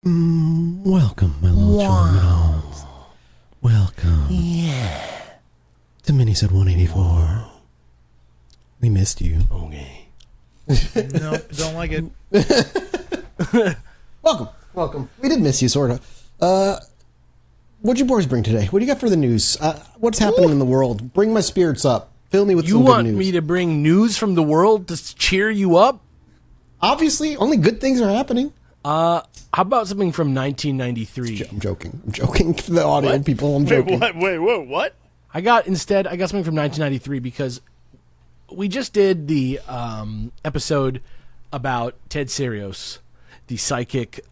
Welcome, my little Chilluminati. Welcome. Yeah. To Minisode 184. We missed you. Okay. No, don't like it. Welcome. We did miss you, sort of. What'd you boys bring today? What do you got for the news? What's happening in the world? Bring my spirits up. Fill me with some good news. You want me to bring news from the world to cheer you up? Obviously, only good things are happening. How about something from 1993? I'm joking. For the audio people, I'm joking. Wait, what? I got something from 1993 because we just did the episode about Ted Serios, the psychic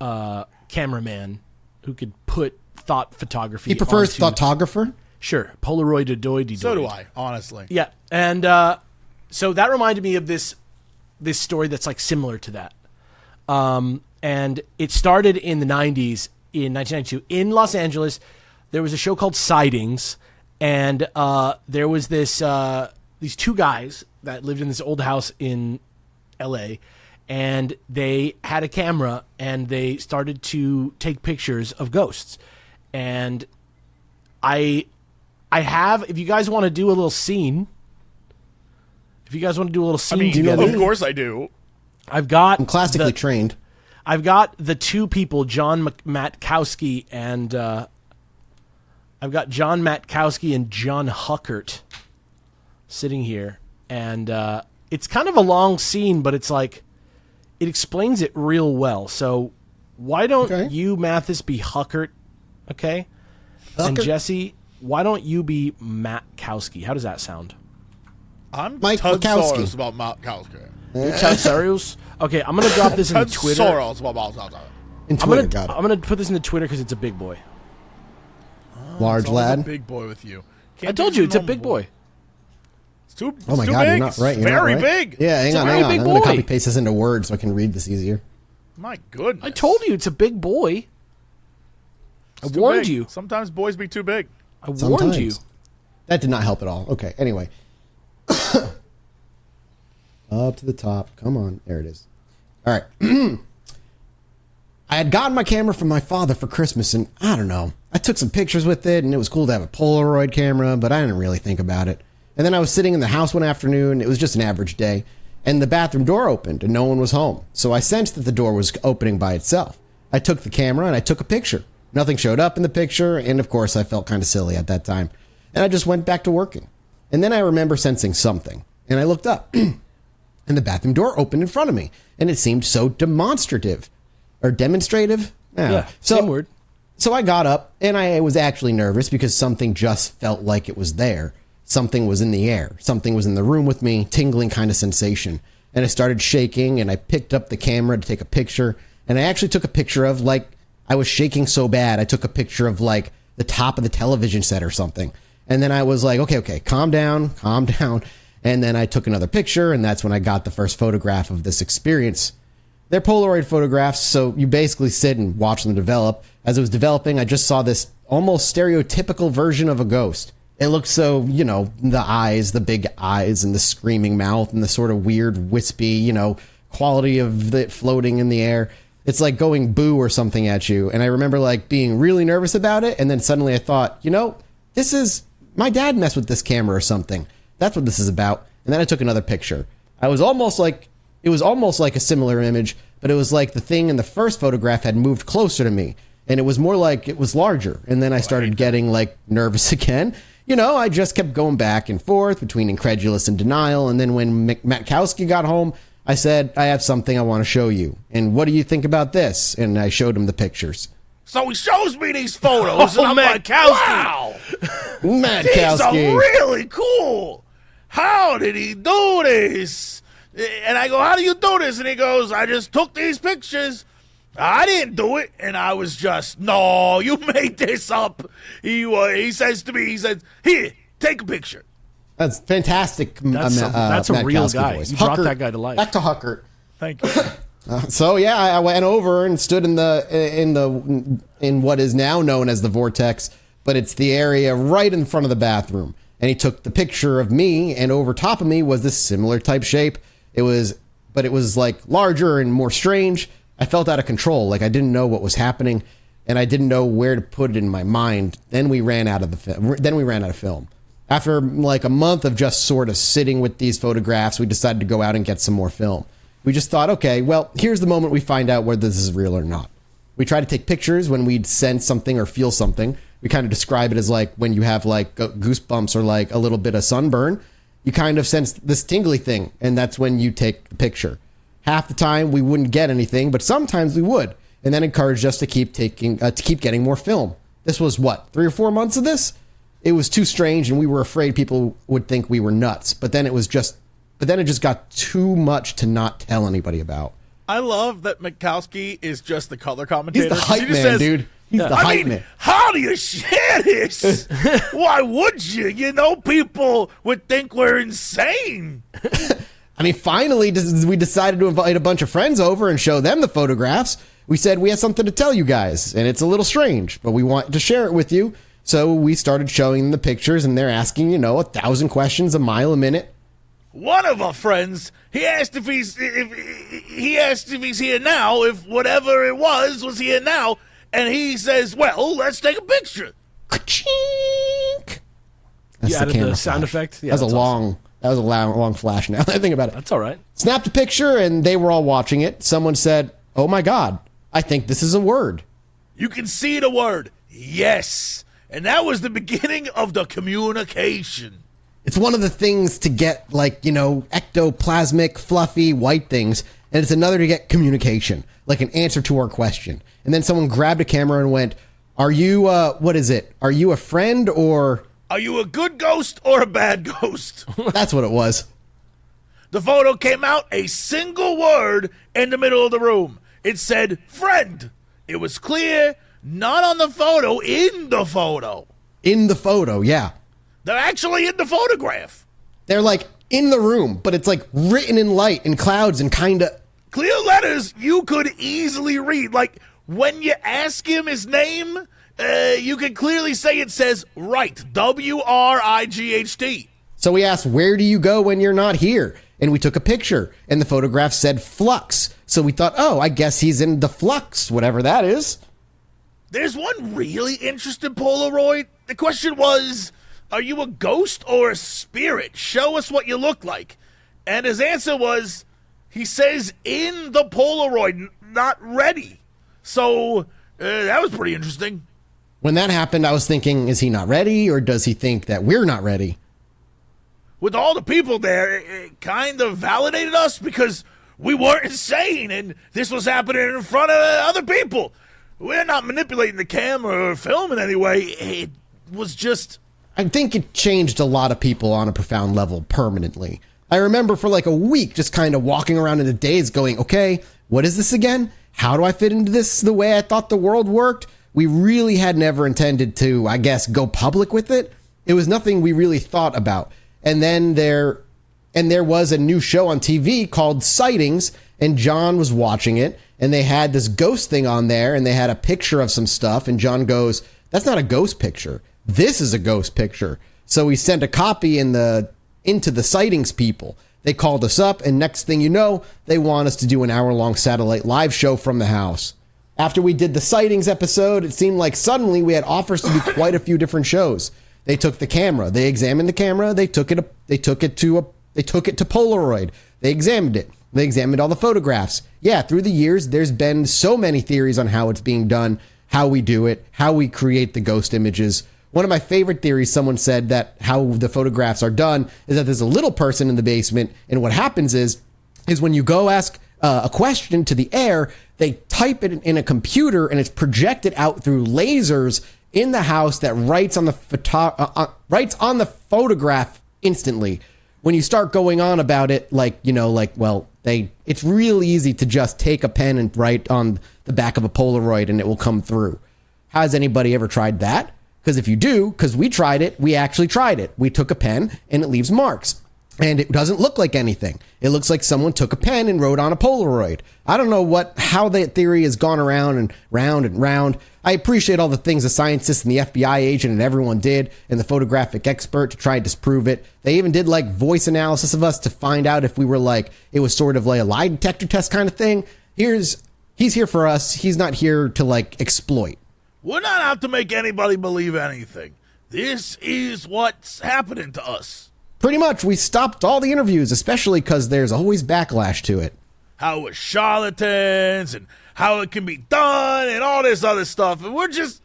cameraman who could put thought photography. He prefers photographer? Sure, Polaroid-odoid. So do I, honestly. Yeah, and so that reminded me of this story that's like similar to that. And it started in the 90s, in 1992. In Los Angeles, there was a show called Sightings, and there was these two guys that lived in this old house in L.A., and they had a camera, and they started to take pictures of ghosts. And I have, if you guys want to do a little scene, together, of course I do. I've got... I'm classically trained. I've got the two people, John Matkowski and John Huckert sitting here, and it's kind of a long scene, but it's like it explains it real well. So why don't you, Mathis, be Huckert, okay? Huckert. And Jesse, why don't you be Matkowski? How does that sound? I'm Mike Tud Wachowski. Soros about Matkowski. Ted Serios? Okay, I'm gonna drop this into Twitter. Soros about Matkowski. In Twitter, I'm gonna put this into Twitter because it's a big boy. Large It's always lad. a big boy with you. I told you it's a big boy. It's too. Oh my too God, big. you're not right. You're Very not right. big. Yeah, hang on. very I'm big going to boy. copy paste this into Word so I can read this easier. My goodness. I told you it's a big boy. It's I too warned big. you. Sometimes boys be too big. I warned Sometimes. you. That did not help at all. Okay, anyway. Up to the top. Come on. There it is. All right. I had gotten my camera from my father for Christmas, and I don't know. I took some pictures with it, and it was cool to have a Polaroid camera, but I didn't really think about it. And then I was sitting in the house one afternoon. It was just an average day, and the bathroom door opened, and no one was home. So I sensed that the door was opening by itself. I took the camera, and I took a picture. Nothing showed up in the picture, and of course, I felt kind of silly at that time. And I just went back to working. And then I remember sensing something, and I looked up, and the bathroom door opened in front of me, and it seemed so demonstrative. Or demonstrative? Yeah, same word. So I got up, and I was actually nervous because something just felt like it was there. Something was in the air. Something was in the room with me, tingling kind of sensation. And I started shaking, and I picked up the camera to take a picture. And I actually took a picture of, like, I was shaking so bad, I took a picture of, like, the top of the television set or something. And then I was like, okay, calm down. And then I took another picture, and that's when I got the first photograph of this experience. They're Polaroid photographs, so you basically sit and watch them develop. As it was developing, I just saw this almost stereotypical version of a ghost. It looked so, the eyes, the big eyes and the screaming mouth and the sort of weird, wispy, quality of it floating in the air. It's like going boo or something at you. And I remember like being really nervous about it. And then suddenly I thought, this is, my dad messed with this camera or something. That's what this is about. And then I took another picture. It was almost like a similar image, but it was like the thing in the first photograph had moved closer to me. And it was more like it was larger. And then I started getting like nervous again. I just kept going back and forth between incredulous and denial. And then when Matkowski got home, I said, I have something I want to show you. And what do you think about this? And I showed him the pictures. So he shows me these photos, and I'm like, wow, these are really cool. How did he do this? And I go, how do you do this? And he goes, I just took these pictures. I didn't do it. And I was just, no, you made this up. He says to me, here, take a picture. That's fantastic. That's a real guy. Voice. You brought that guy to life. Back to Huckert. Thank you. So yeah, I went over and stood in what is now known as the vortex, but it's the area right in front of the bathroom. And he took the picture of me, and over top of me was this similar type shape. It was like larger and more strange. I felt out of control. Like I didn't know what was happening and I didn't know where to put it in my mind. Then we ran out of film. After like a month of just sort of sitting with these photographs, we decided to go out and get some more film. We just thought, okay, well, here's the moment we find out whether this is real or not. We try to take pictures when we'd sense something or feel something. We kind of describe it as like when you have like goosebumps or like a little bit of sunburn, you kind of sense this tingly thing. And that's when you take the picture. Half the time we wouldn't get anything, but sometimes we would. And that encouraged us to keep getting more film. This was what, 3 or 4 months of this? It was too strange and we were afraid people would think we were nuts. But then it just got too much to not tell anybody about. I love that Mikowski is just the color commentator. He's the hype man, dude. He's the hype man. How do you share this? Why would you? You know, people would think we're insane. I mean, finally, we decided to invite a bunch of friends over and show them the photographs. We said we have something to tell you guys, and it's a little strange, but we want to share it with you. So we started showing them the pictures, and they're asking, 1,000 questions a mile a minute. One of our friends, he asked if he's here now, if whatever it was here now, and he says, "Well, let's take a picture." Ka-chink. That's You added the sound flash. effect? Yeah, that was a awesome. long flash now. I think about it. That's all right. Snapped a picture, and they were all watching it. Someone said, "Oh my God, I think this is a word." You can see the word, yes. And that was the beginning of the communication. It's one of the things to get, like, ectoplasmic, fluffy, white things, and it's another to get communication, like an answer to our question. And then someone grabbed a camera and went, "Are you, what is it? Are you a friend or..." Are you a good ghost or a bad ghost? That's what it was. The photo came out a single word in the middle of the room. It said, friend. It was clear, not on the photo, in the photo. In the photo, yeah. They're actually in the photograph. They're like in the room, but it's like written in light and clouds and kind of... Clear letters you could easily read. Like when you ask him his name, you can clearly say it says Wright, W-R-I-G-H-T. So we asked, where do you go when you're not here? And we took a picture, and the photograph said flux. So we thought, oh, I guess he's in the flux, whatever that is. There's one really interesting Polaroid. The question was, are you a ghost or a spirit? Show us what you look like. And his answer was, he says in the Polaroid, not ready. So that was pretty interesting. When that happened, I was thinking, is he not ready, or does he think that we're not ready? With all the people there, it kind of validated us because we weren't insane and this was happening in front of other people. We're not manipulating the camera or film in any way. It was just... I think it changed a lot of people on a profound level permanently. I remember for like a week just kind of walking around in the daze going, okay, what is this again? How do I fit into this the way I thought the world worked? We really had never intended to, I guess, go public with it. It was nothing we really thought about. And then there was a new show on TV called Sightings, and John was watching it, and they had this ghost thing on there, and they had a picture of some stuff, and John goes, that's not a ghost picture. This is a ghost picture. So we sent a copy into the Sightings people. They called us up, and next thing you know, they want us to do an hour-long satellite live show from the house. After we did the Sightings episode, it seemed like suddenly we had offers to do quite a few different shows. They took the camera. They examined the camera. They took it to Polaroid. They examined it. They examined all the photographs. Yeah, through the years, there's been so many theories on how it's being done, how we do it, how we create the ghost images. One of my favorite theories, someone said that how the photographs are done is that there's a little person in the basement, and what happens is when you go ask a question to the air, they type it in a computer, and it's projected out through layers in the house that writes on the photograph instantly. When you start going on about it, it's really easy to just take a pen and write on the back of a Polaroid and it will come through. Has anybody ever tried that? Because if you do, because we tried it, we actually tried it. We took a pen and it leaves marks. And it doesn't look like anything. It looks like someone took a pen and wrote on a Polaroid. I don't know how that theory has gone around and round and round. I appreciate all the things the scientists and the FBI agent and everyone did, and the photographic expert to try and disprove it. They even did like voice analysis of us to find out if we were like, it was sort of like a lie detector test kind of thing. Here's He's here for us. He's not here to like exploit. We're not out to make anybody believe anything. This is what's happening to us. Pretty much, we stopped all the interviews, especially because there's always backlash to it. How we're charlatans and how it can be done and all this other stuff. And we're just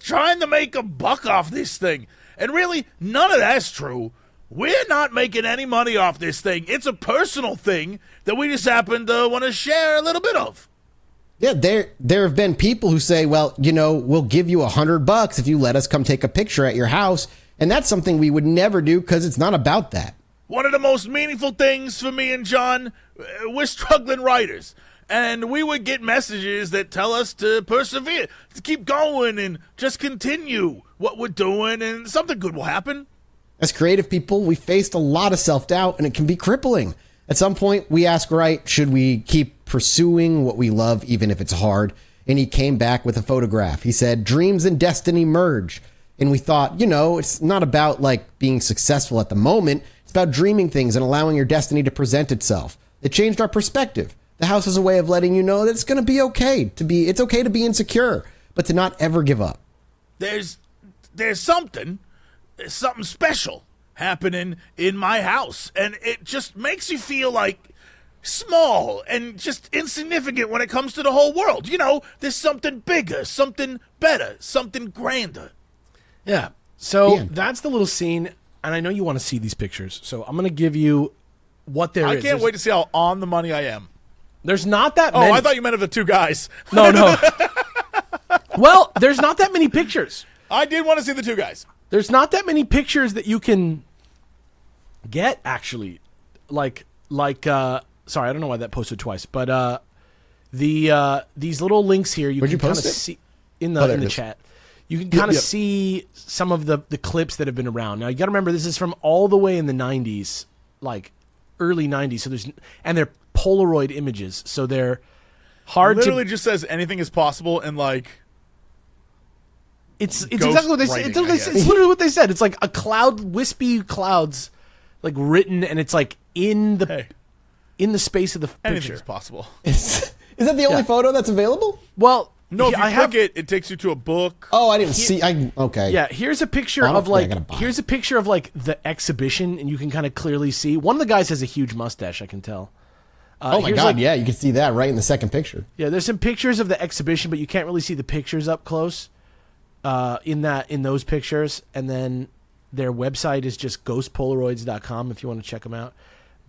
trying to make a buck off this thing. And really, none of that's true. We're not making any money off this thing. It's a personal thing that we just happen to want to share a little bit of. Yeah, there have been people who say, well, we'll give you $100 if you let us come take a picture at your house. And that's something we would never do because it's not about that. One of the most meaningful things for me and John, we're struggling writers. And we would get messages that tell us to persevere, to keep going and just continue what we're doing and something good will happen. As creative people, we faced a lot of self-doubt and it can be crippling. At some point, we ask Wright, should we keep pursuing what we love even if it's hard? And he came back with a photograph. He said, dreams and destiny merge. And we thought, it's not about like being successful at the moment. It's about dreaming things and allowing your destiny to present itself. It changed our perspective. The house is a way of letting you know that it's going to be okay it's okay to be insecure, but to not ever give up. There's something special happening in my house, and it just makes you feel like small and just insignificant when it comes to the whole world. There's something bigger, something better, something grander. Yeah. So that's the little scene, and I know you want to see these pictures, so I'm going to give you what there is. I can't wait to see how on the money I am. There's not that many. Oh, I thought you meant of the two guys. No. Well, there's not that many pictures. I did want to see the two guys. There's not that many pictures that you can get, actually. Sorry, I don't know why that posted twice, but these little links here, you Where'd can you kind of post it? see in the chat. You can kind of see some of the clips that have been around. Now, you got to remember, this is from all the way in the 90s, like early 90s. So they're Polaroid images, so they're hard Literally just says anything is possible, and like it's exactly what they said. It's literally what they said. It's like a cloud, wispy clouds, like written, and it's like in the space of the picture. Anything is possible. Is that the only photo that's available? Well, no, if you click it takes you to a book. Oh, I didn't see. Okay. Yeah, here's a picture of like the exhibition, and you can kind of clearly see one of the guys has a huge mustache. I can tell. Oh my God! Yeah, you can see that right in the second picture. Yeah, there's some pictures of the exhibition, but you can't really see the pictures up close. In those pictures, and then their website is just ghostpolaroids.com if you want to check them out.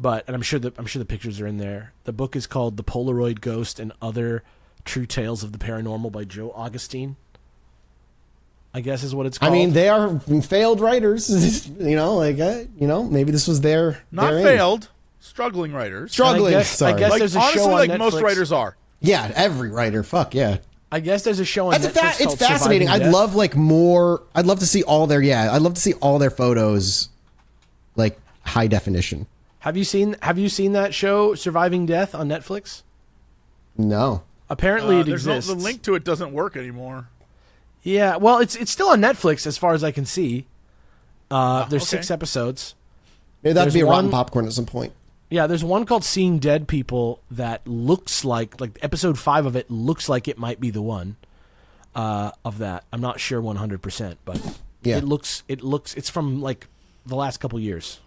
And I'm sure the pictures are in there. The book is called The Polaroid Ghost and Other True Tales of the Paranormal by Joe Augustine, I guess is what it's called. I mean, they are failed writers. Maybe this was their failed. Struggling writers. Struggling. I guess there's a honestly, show on like Netflix. most writers are. Yeah, every writer. Fuck yeah. I guess there's a show on Netflix It's called fascinating. Surviving I'd Death. love more. I'd love to see all their photos, like high definition. Have you seen that show Surviving Death on Netflix? No. Apparently it exists. The link to it doesn't work anymore. Yeah, well, it's still on Netflix as far as I can see. There's 6 episodes. Maybe that'd There's be a rotten one- popcorn at some point. Yeah, there's one called Seeing Dead People that looks like episode 5 of it looks like it might be the one of that. I'm not sure 100%, but Yeah. it looks it's from like the last couple years.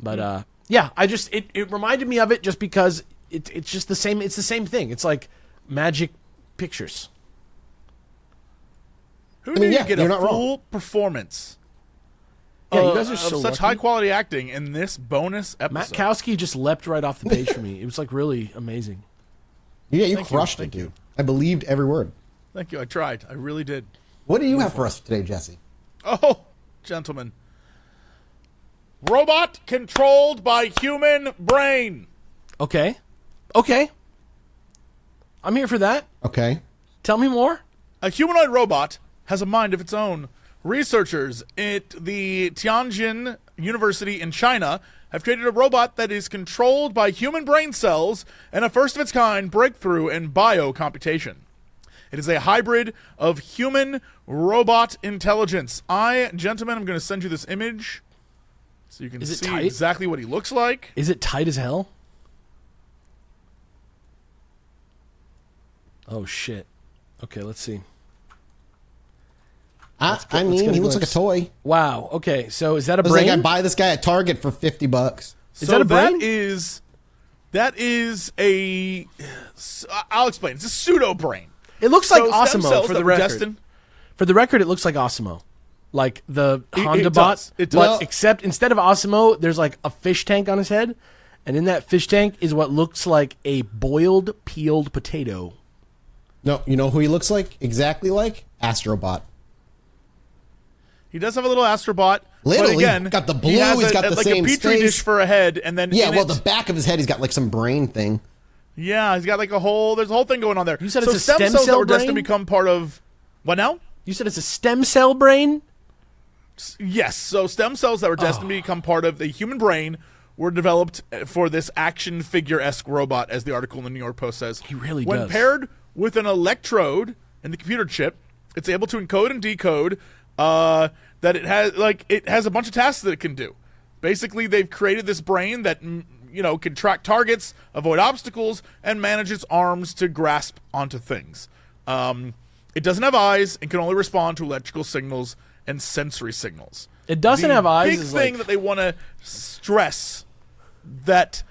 But it reminded me of it just because it's just the same. It's the same thing. It's like magic pictures. Who knew you get you're a not wrong. full performance? Yeah, you guys are of so such lucky. high quality acting in this bonus episode. Matt Kowski just leapt right off the page for me. It was like really amazing. Yeah, you Thank you. crushed it, Thank dude. you. I believed every word. Thank you. I tried. I really did. What do you have for us today, Jesse? Oh, gentlemen. Robot controlled by human brain. Okay. I'm here for that. Okay. Tell me more. A humanoid robot has a mind of its own. Researchers at the Tianjin University in China have created a robot that is controlled by human brain cells and a first-of-its-kind breakthrough in biocomputation. It is a hybrid of human-robot intelligence. Gentlemen, I'm going to send you this image so you can Is it see tight? exactly what he looks like. Is it tight as hell? Oh shit. Okay, let's see. I mean, he looks like a toy. Wow. Okay, so is that a I was brain? like, I'd buy this guy at Target for $50. Is that a brain? That is a. I'll explain. It's a pseudo brain. It looks like stem Osimo cells for that the were record. destined- For the record, it looks like Osimo, like the Honda bot. does. It but does. except instead of Osimo, there's like a fish tank on his head, and in that fish tank is what looks like a boiled, peeled potato. No, you know who he looks like? Exactly like? Astrobot. He does have a little Astrobot. Literally, but again, got the blue, he has he's got the like same a petri face. dish for a head, and then Yeah, in well, it- the back of his head, he's got like some brain thing. yeah, he's got like there's a whole thing going on there. You said so it's a stem stem cells that cell were destined to brain? become part of what now? You said it's a stem cell brain? Yes. So stem cells that were destined to become part of the human brain were developed for this action figure-esque robot, as the article in the New York Post says. He really when does. paired with an electrode in the computer chip, it's able to encode and decode that it has a bunch of tasks that it can do. Basically, they've created this brain that can track targets, avoid obstacles, and manage its arms to grasp onto things. It doesn't have eyes and can only respond to electrical signals and sensory signals. It doesn't The have eyes. Big is thing like, that they want to stress that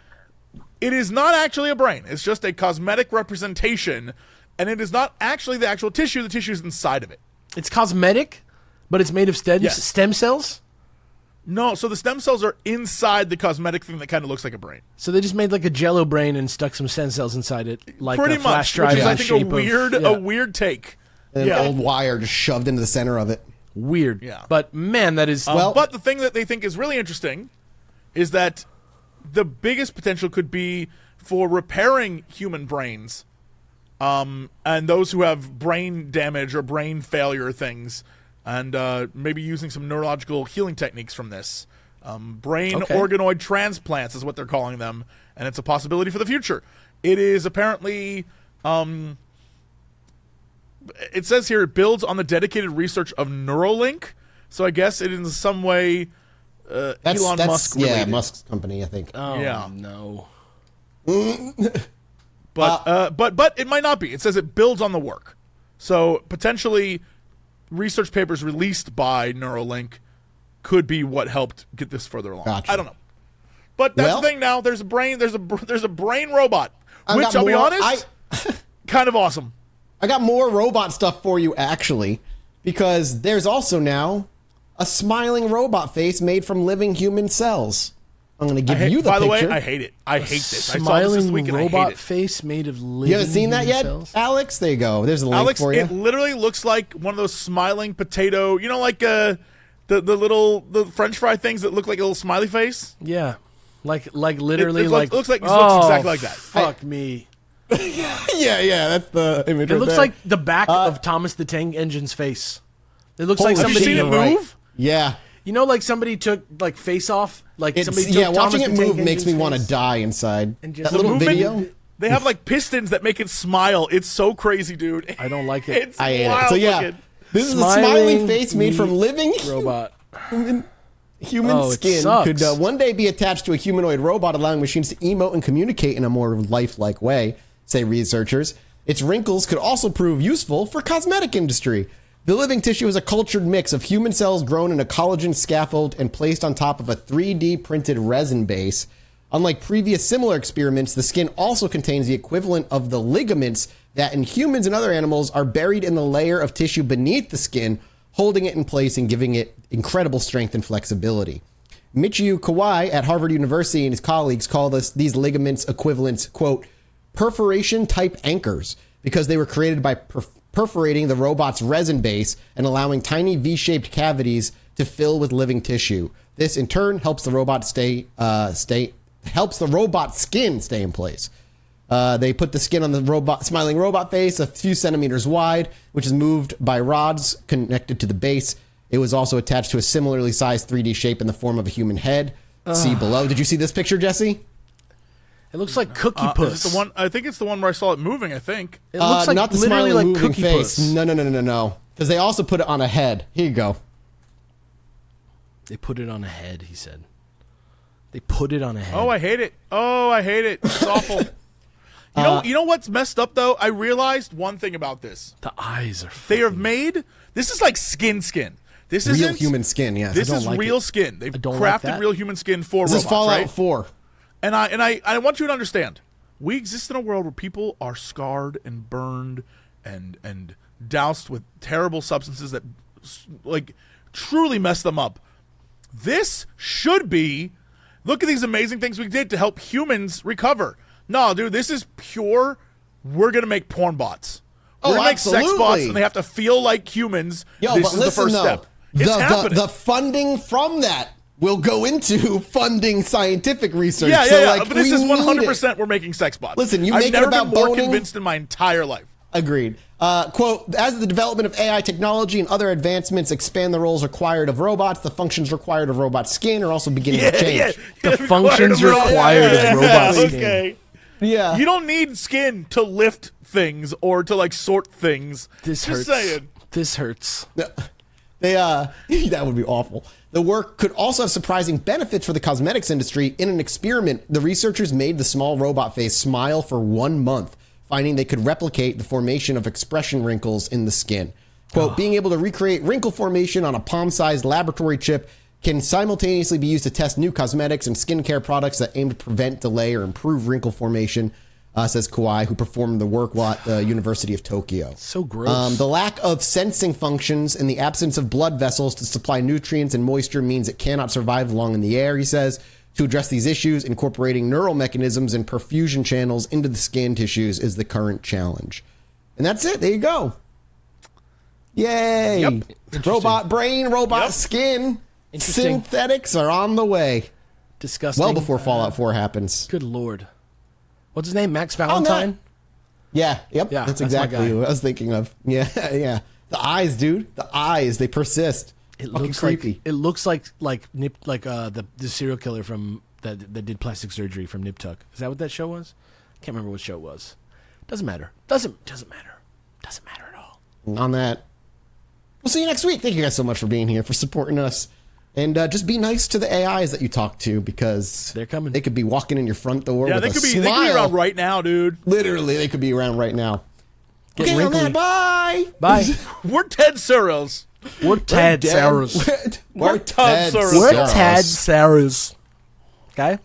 it is not actually a brain. It's just a cosmetic representation, and it is not actually the actual tissue. The tissue is inside of it. it's cosmetic, but it's made of Yes. stem cells. No, so the stem cells are inside the cosmetic thing that kind of looks like a brain. So they just made like a Jello brain and stuck some stem cells inside it, like Pretty a flash much, drive. which is in I the think shape a weird take. And an old wire just shoved into the center of it. weird. Yeah. But man, that is But the thing that they think is really interesting is that the biggest potential could be for repairing human brains, and those who have brain damage or brain failure things, and maybe using some neurological healing techniques from this. Brain Okay. organoid transplants is what they're calling them, and it's a possibility for the future. It is apparently... it says here it builds on the dedicated research of Neuralink, so I guess it is in some way Elon Musk related. Yeah, Musk's company, I think. oh yeah. no. But it might not be. It says it builds on the work. So potentially research papers released by Neuralink could be what helped get this further along. Gotcha. I don't know. But that's Well- the thing now. There's a brain robot, I which got I'll be more- honest, kind of awesome. I got more robot stuff for you, actually, because there's also now a smiling robot face made from living human cells. I'm going to give you the By picture. the way, I hate it. I hate this. I saw this Smiling week and I hate robot it. face made of living You haven't seen that human yet, cells? Alex? There you go. There's a link Alex, for you. it literally looks like one of those smiling potato, like the French fry things that look like a little smiley face. Yeah, like literally it like looks like- it looks exactly like that. Fuck me. yeah, that's the image. It right looks there. like the back of Thomas the Tank Engine's face. It looks like Holy Have you somebody. seen it you're right. move? Yeah. You know, like somebody took like face off. Like It's, somebody took yeah, watching Thomas it the Tank move makes me Engine's want to face. die inside. And That just- little movement- video. They have like pistons that make it smile. It's so crazy, dude. I don't like it. It's I hate it. wild So yeah, looking. this is a Smiling smiling face made from living Robot. human Oh, it skin. sucks. Could one day be attached to a humanoid robot, allowing machines to emote and communicate in a more lifelike way, say researchers. Its wrinkles could also prove useful for cosmetic industry. The living tissue is a cultured mix of human cells grown in a collagen scaffold and placed on top of a 3D printed resin base. Unlike previous similar experiments, the skin also contains the equivalent of the ligaments that in humans and other animals are buried in the layer of tissue beneath the skin, holding it in place and giving it incredible strength and flexibility. Michio Kawai at Harvard University and his colleagues call these ligaments equivalents, quote, perforation type anchors, because they were created by perforating the robot's resin base and allowing tiny V-shaped cavities to fill with living tissue. This in turn helps the robot helps the robot skin stay in place. They put the skin on the smiling robot face a few centimeters wide, which is moved by rods connected to the base. It was also attached to a similarly sized 3D shape in the form of a human head. See below. Did you see this picture, Jesse? It looks like Cookie Is Puss. it the one? I think it's the one where I saw it moving. I think. It looks like not the literally smiling like moving Cookie face. Puss. No. Because they also put it on a head. Here you go. They put it on a head. He said. They put it on a head. Oh, I hate it. It's awful. You know what's messed up though? I realized one thing about this. The eyes are. They are made. This is like skin. This Real isn't human skin, yes. This is like real it. skin. They've don't like crafted that. real human skin for This robots, is Fallout right? 4. And I want you to understand. We exist in a world where people are scarred and burned and doused with terrible substances that like truly mess them up. This should be, look at these amazing things we did to help humans recover. No, dude, this is pure, we're going to make porn bots. We're going to make sex bots, and they have to feel like humans. Yo, this but is listen, the first though, step. It's happening. the funding from that will go into funding scientific research. Yeah, so, but this is 100% we're making sex bots. Listen, you I've make it never about been more boning? convinced in my entire life. Agreed. Quote, as the development of AI technology and other advancements expand the roles required of robots, the functions required of robot skin are also beginning to change. The functions required of robot skin. Okay. Yeah. You don't need skin to lift things or to like sort things. This Just hurts. saying. This hurts. They that would be awful. The work could also have surprising benefits for the cosmetics industry. In an experiment, the researchers made the small robot face smile for 1 month, finding they could replicate the formation of expression wrinkles in the skin. Quote, being able to recreate wrinkle formation on a palm-sized laboratory chip can simultaneously be used to test new cosmetics and skincare products that aim to prevent, delay, or improve wrinkle formation, says Kawai, who performed the work while at the University of Tokyo. So gross. The lack of sensing functions and the absence of blood vessels to supply nutrients and moisture means it cannot survive long in the air, he says. To address these issues, incorporating neural mechanisms and perfusion channels into the skin tissues is the current challenge. And that's it. There you go. Yay. Yep. Robot brain, robot Yep. skin. Interesting. Synthetics are on the way. Disgusting. Well before Fallout 4 happens. Good Lord. What's his name? Max Valentine? Yeah, yep. Yeah, that's that's my exactly guy. what I was thinking of. Yeah, yeah. The eyes, dude. The eyes, they persist. It Fucking looks creepy. like it looks like the serial killer from that did plastic surgery from Nip Tuck. Is that what that show was? I can't remember what show it was. Doesn't matter. Doesn't matter. Doesn't matter at all. On that, we'll see you next week. Thank you guys so much for being here, for supporting us. And just be nice to the AIs that you talk to, because They're coming. They could be walking in your front door Yeah, with they a could be smile. around right now, dude. Literally, they could be around right now. Getting Okay, on wrinkly. that, bye. Bye. We're Ted Saros. We're Tad Saras. We're Todd Ted Saras. We're Saras. Tad Saras. Okay?